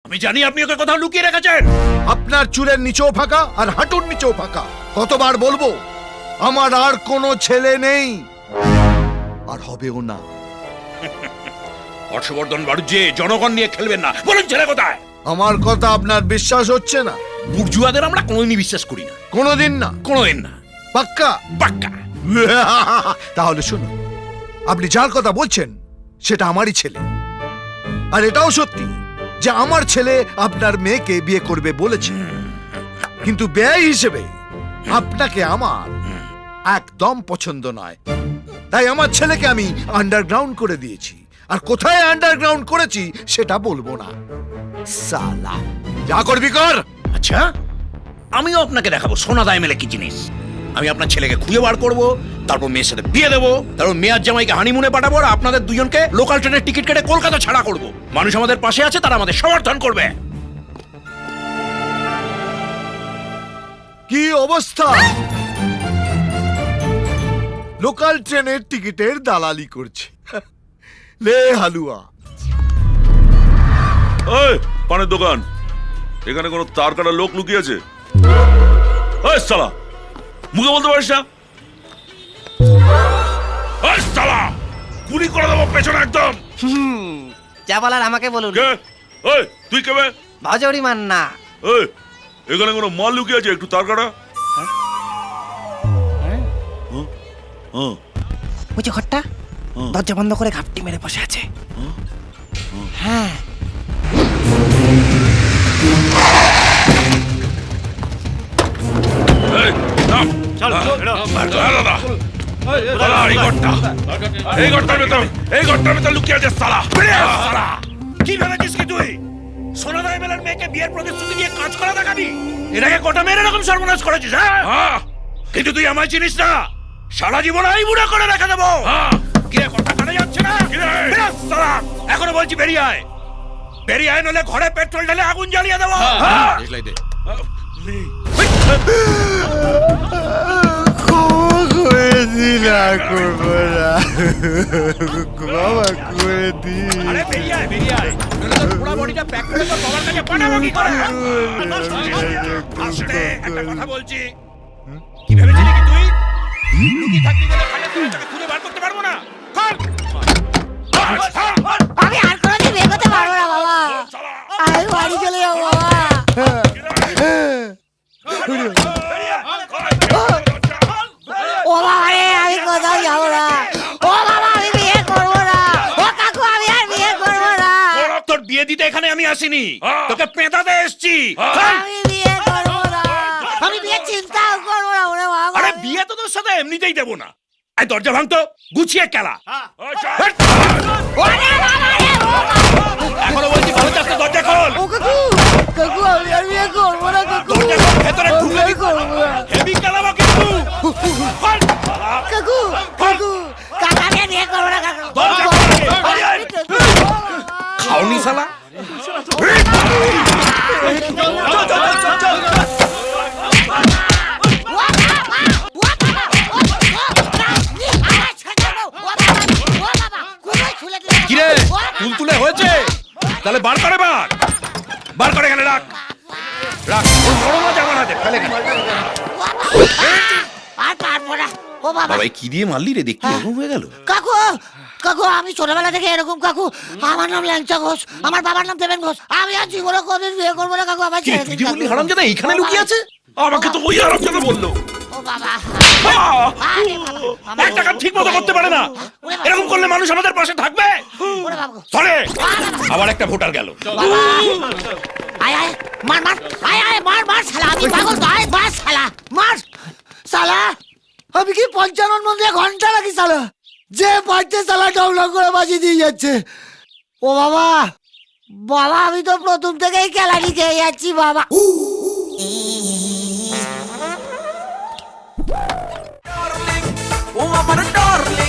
আমি জানি আপনি ওকে কোথাও লুকিয়ে রেখেছেন। আপনার চুলের নিচেও ফাঁকা আর হাঁটুর নিচেও ফাঁকা। কতবার বলবো আমার আর কোনো ছেলে নেই, আর হবেও না। হর্ষবর্ধন বাড়ুজ্জে, জনগণ নিয়ে খেলবেন না। বলুন ছেলে কোথায়? আমার কথা আপনার বিশ্বাস হচ্ছে না? বুর্জুয়াদের আমরা কোনোদিনই বিশ্বাস করি না। কোনোদিন না? কোনোদিন না। পাক্কা? পাক্কা। তাহলে শুনুন, আপনি যার কথা বলছেন সেটা আমারই ছেলে। আর এটাও সত্যি যে আমার ছেলে আপনার মেয়েকে বিয়ে করবে বলেছে, কিন্তু ব্যয় হিসেবে আপনাকে আমার একদম পছন্দ নয়। তাই আমার ছেলেকে আমি আন্ডারগ্রাউন্ড করে দিয়েছি। আর কোথায় আন্ডারগ্রাউন্ড করেছি সেটা বলবো না। সালা, যা করবি কর। আচ্ছা, আমিও আপনাকে দেখাবো সোনাদা এমএলএ কি জিনিস। আমি আপনার ছেলেকে খুঁজে বার করবো, তারপর মেয়ের সাথে বিয়ে দেবো, তারপর মেয়ার জামাইকে হানিমুনে পাঠাবো, আর আপনাদের দুজনকে লোকাল ট্রেনের টিকিট কেটে কলকাতা ছাড়া করব। মানুষ আমাদের পাশে আছে, তারা আমাদের সমর্থন করবে। কি অবস্থা! লোকাল ট্রেনের টিকিটের দালালি করছে। লে হালুয়া। ওই পানের দোকান, এখানে কোনো তার কাটা লোক লুকিয়ে আছে? ওই শালা, মুখে বলতে পারিস না? ওই শালা, গুলি করে দেবো পেছনে একদম। যা বলার আমাকে বলুন। কে? ওই তুই কে বে? ভাজড়ি মান না। ওই এখানে কোনো মাল লুকিয়ে আছে? একটু তার কাটা। ওই যে ঘরটা, দরজা বন্ধ করে ঘাপটি মেরে বসে আছে। হ্যাঁ, এই নাম এই ঘরটার ভেতর লুকিয়ে আছে শালা। শালা, কি ভেবেছিস কি তুই? সোনাদা এমএলএর মেয়েকে বিয়ের প্রতিশ্রুতি দিয়ে কাজ করা দেখাবি? এটাকে গোটা মেয়ের এরকম সর্বনাশ করেছিস, হ্যাঁ? কিন্তু তুই আমায় চিনিস না। সারা জীবন এই বুড়া করে রেখে দেবো। কিরে, কথা কানে যাচ্ছে না? বেরো শালা, এখনো বলছি বেরিয়ে আয়। বেরিয়ে আয়, নইলে ঘরে পেট্রোল ঢেলে আগুন জ্বালিয়ে দেবো। আরে বেরিয়ে আয়, বেরিয়ে আয়, নইলে তোর পুরো বডিটা প্যাক করে তোর বাবার কাছে পাঠাবো কি করে? আস্তে, একটা কথা বলছি। কি ভেবেছিলি কি তুই? লুকিয়ে থাকবি বলে খাটের তলায় তোকে খুঁজে বার করতে পারবো না? খোল! আমি আর কোনোদিন বিয়ে করতে পারবো না বাবা। আমি বাড়ি চলে যাবো বাবা। ও বাবা রে, আমি কোথাও যাবো না। ও বাবা, আমি বিয়ে করবো না। ও কাকু, আমি আর বিয়ে করবো না। তোর বিয়ে দিতে এখানে আমি আসিনি, তোকে পেঁদাতে এসছি। আমি বিয়ে করবো না। আমি বিয়ে চিন্তাও করবো না ওরে বাবা। আরে বিয়ে তো তোর সাথে এমনিতেই দেবো না। এই দরজা ভাঙতো, গুছিয়ে কেলা। ওরে বাবা রে, ও বাবা। এখনো বলছি ভালো চাচ্ছে, দরজা খোল। ও কাকু, কাকু আমি আর বিয়ে করবো না কাকু। দরজা খোল, ভেতরে আমি ঢুকে বিয়ে করবো না। হেভি কেলাবো কিন্তু। খোল। কাকু, কাকু, কাকু আমি আর বিয়ে করবো না কাকু। দরজা খোল। খাওনি শালা? কিরে, তুলতুলে হয়েছে? তাহলে বার করে বার করে এখানে রাখ। রাখ, ওর বড় মাছ আমার হাতে, ফেলে গেল। আর পারবো না। ও বাবা, বাবা, কি দিয়ে মারলি রে? দেখতে এরকম হয়ে গেল। কাকু, কাকু আমি ছোটবেলা থেকে এরকম কাকু। আমার নাম ল্যাংচা ঘোষ, আমার বাবার নাম দেবেন ঘোষ। আমি আর জীবনে কোনদিন বিয়ে করবো না কাকু। আমার কি ছেড়ে তুই দিন যে বললি কাকু। হারামজাদা এইখানে লুকিয়ে আছে? আমাকে তো ওই আরামজাদা বললো। ও বাবা, আহ! আরে বাবা, আমার- একটা কাজ ঠিক মতো করতে পারে না। এরকম করলে মানুষ আমাদের পাশে থাকবে? ওরে বাবা, ধরে আবার একটা ভোটার গেল। বাবা। আয় আয়, মার মার, আয় আয়, মার মার শালা, আমি পাগল তো, আয় মার শালা, মার শালা। আমি কি পঞ্চানন মন্দিরে ঘন্টা রাখি শালা, যে বাড়ছে শালা ডাউলা করে বাজিয়ে দিয়ে যাচ্ছে। ও বাবা, বাবা আমি তো প্রথম থেকেই কেলানি খেয়ে যাচ্ছি বাবা। ও আমার ডার্লিং